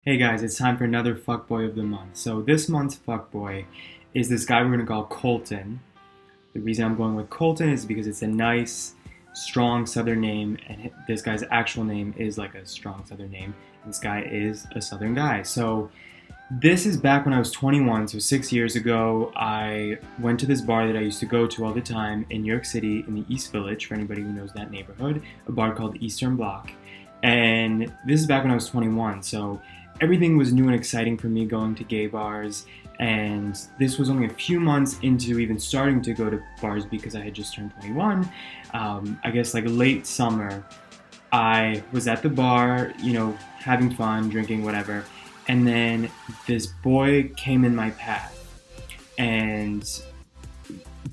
Hey guys, it's time for another fuckboy of the month. So this month's fuckboy is this guy we're gonna call Colton. The reason I'm going with Colton is because it's a nice, strong Southern name, and this guy's actual name is like a strong Southern name. This guy is a Southern guy. So this is back when I was 21, so 6 years ago. I went to this bar that I used to go to all the time in New York City in the East Village, for anybody who knows that neighborhood, a bar called Eastern Bloc. And this is back when I was 21, so everything was new and exciting for me going to gay bars. And this was only a few months into even starting to go to bars because I had just turned 21. I guess like late summer, I was at the bar, having fun, drinking, whatever. And then this boy came in my path. And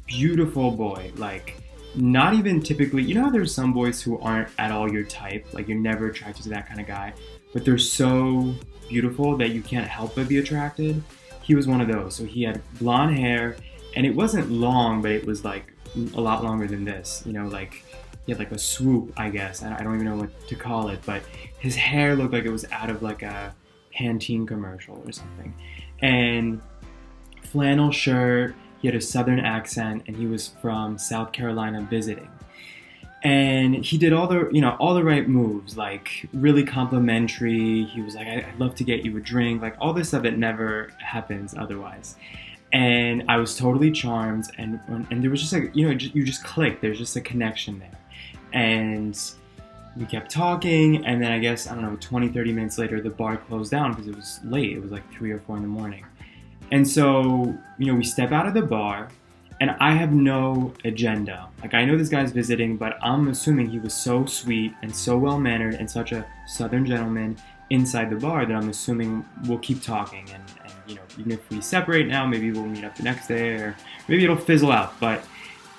beautiful boy, like not even typically, how there's some boys who aren't at all your type, like you're never attracted to that kind of guy, but they're so beautiful that you can't help but be attracted. He was one of those. So he had blonde hair, and it wasn't long, but it was like a lot longer than this, like he had like a swoop, I guess. I don't even know what to call it, but his hair looked like it was out of like a Pantene commercial or something. And flannel shirt, he had a southern accent, and he was from South Carolina visiting. And he did all the right moves, like really complimentary. He was like, I'd love to get you a drink, like all this stuff that never happens otherwise. And I was totally charmed, and there was just like, you just click. There's just a connection there. And we kept talking, and then I guess, I don't know, 20, 30 minutes later, the bar closed down because it was late. It was like 3 or 4 in the morning. And so, we step out of the bar, and I have no agenda. Like, I know this guy's visiting, but I'm assuming he was so sweet and so well-mannered and such a Southern gentleman inside the bar that I'm assuming we'll keep talking. And even if we separate now, maybe we'll meet up the next day, or maybe it'll fizzle out. But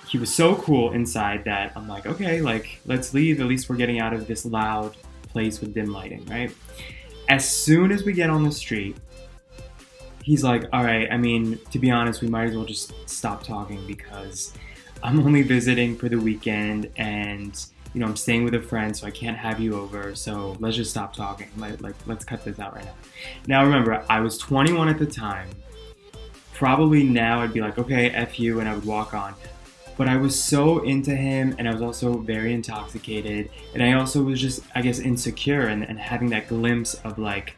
he was so cool inside that I'm like, okay, like, let's leave. At least we're getting out of this loud place with dim lighting, right? As soon as we get on the street, he's like, all right, I mean, to be honest, we might as well just stop talking because I'm only visiting for the weekend, and, I'm staying with a friend, so I can't have you over, so let's just stop talking. Let's cut this out right now. Now, remember, I was 21 at the time. Probably now I'd be like, okay, F you, and I would walk on. But I was so into him, and I was also very intoxicated, and I also was just, I guess, insecure, and having that glimpse of, like,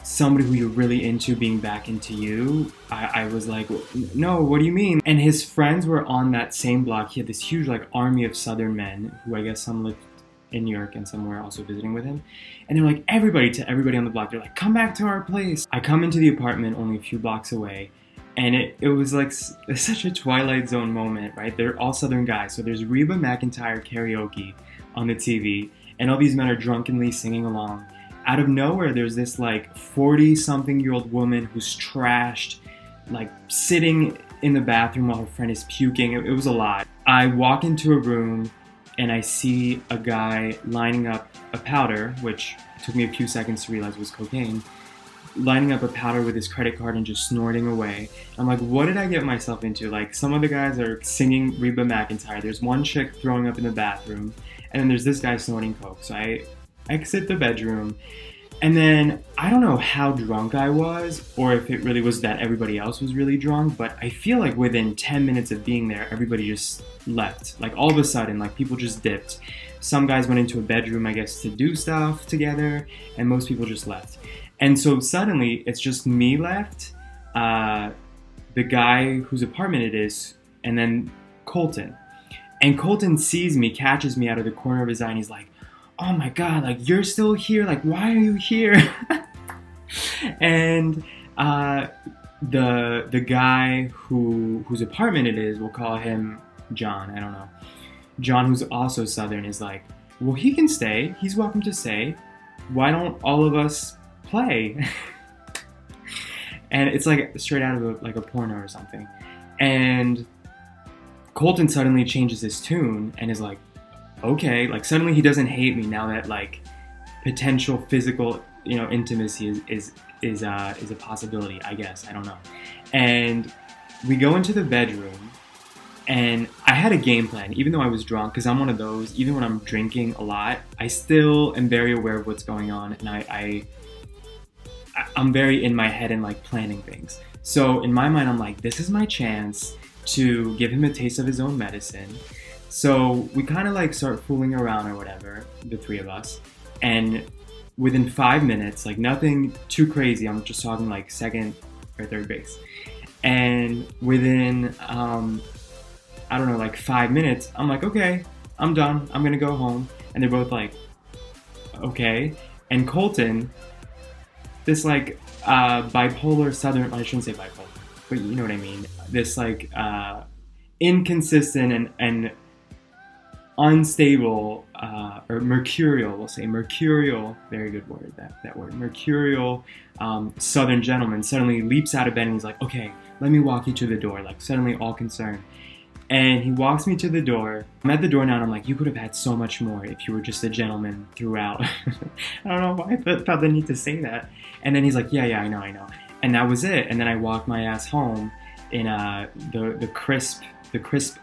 somebody who you're really into being back into you. I was like, no, what do you mean? And his friends were on that same block. He had this huge like army of Southern men who I guess some lived in New York and some were also visiting with him. And they're like, everybody on the block, they're like, come back to our place. I come into the apartment only a few blocks away, and it was like such a Twilight Zone moment, right? They're all Southern guys. So there's Reba McEntire karaoke on the TV, and all these men are drunkenly singing along. Out of nowhere, there's this like 40-something-year-old woman who's trashed, like sitting in the bathroom while her friend is puking. It was a lot. I walk into a room and I see a guy lining up a powder, which took me a few seconds to realize was cocaine, lining up a powder with his credit card and just snorting away. I'm like, what did I get myself into? Like, some of the guys are singing Reba McEntire. There's one chick throwing up in the bathroom, and then there's this guy snorting coke. So I exit the bedroom, and then I don't know how drunk I was, or if it really was that everybody else was really drunk, but I feel like within 10 minutes of being there, everybody just left. Like, all of a sudden, like, people just dipped. Some guys went into a bedroom, I guess, to do stuff together, and most people just left. And so suddenly, it's just me left, the guy whose apartment it is, and then Colton. And Colton sees me, catches me out of the corner of his eye, and he's like, oh my god, like, you're still here, like, why are you here? And the guy whose apartment it is, we'll call him John, I don't know, John, who's also Southern, is like, well, he can stay, he's welcome to stay, why don't all of us play? And it's like straight out of a porno or something. And Colton suddenly changes his tune and is like, okay, like, suddenly he doesn't hate me now that, like, potential physical, intimacy is a possibility, I guess. I don't know. And we go into the bedroom, and I had a game plan, even though I was drunk, because I'm one of those, even when I'm drinking a lot, I still am very aware of what's going on, and I'm very in my head and like planning things. So in my mind, I'm like, this is my chance to give him a taste of his own medicine. So we kind of like start fooling around or whatever, the three of us. And within 5 minutes, like nothing too crazy, I'm just talking like second or third base. And within, I don't know, like 5 minutes, I'm like, okay, I'm done. I'm going to go home. And they're both like, okay. And Colton, this like bipolar southern, I shouldn't say bipolar, but you know what I mean. This like inconsistent and unstable or mercurial, we'll say mercurial, very good word, that word, mercurial southern gentleman suddenly leaps out of bed and he's like, okay, let me walk you to the door, like suddenly all concerned. And he walks me to the door. I'm at the door now and I'm like, you could have had so much more if you were just a gentleman throughout. I don't know why I felt the need to say that. And then he's like, yeah, I know. And that was it. And then I walked my ass home in the crisp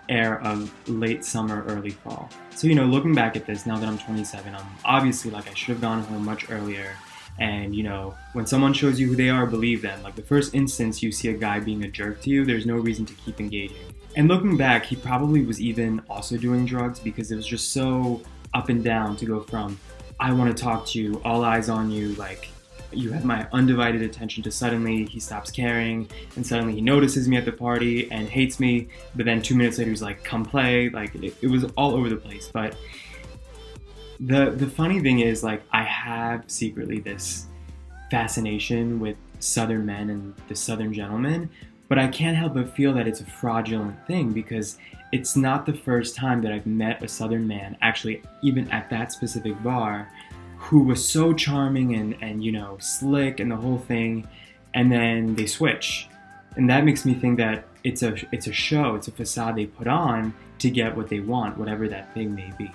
air of late summer, early fall. So, you know, looking back at this, now that I'm 27, I'm obviously like I should have gone home much earlier. And, you know, when someone shows you who they are, believe them. Like the first instance you see a guy being a jerk to you, there's no reason to keep engaging. And looking back, he probably was even also doing drugs because it was just so up and down to go from, I want to talk to you, all eyes on you, like you have my undivided attention, to suddenly he stops caring and suddenly he notices me at the party and hates me, but then 2 minutes later he's like, come play. Like it was all over the place. But the funny thing is, like, I have secretly this fascination with Southern men and the Southern gentleman, but I can't help but feel that it's a fraudulent thing because it's not the first time that I've met a Southern man, actually even at that specific bar, who was so charming and you know, slick and the whole thing, and then they switch. And that makes me think that it's a show, it's a facade they put on to get what they want, whatever that thing may be.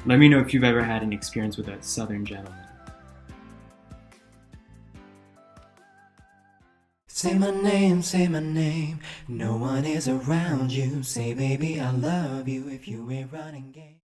Let me know if you've ever had an experience with a Southern gentleman. Say my name, no one is around you. Say baby I love you if you ain't running game.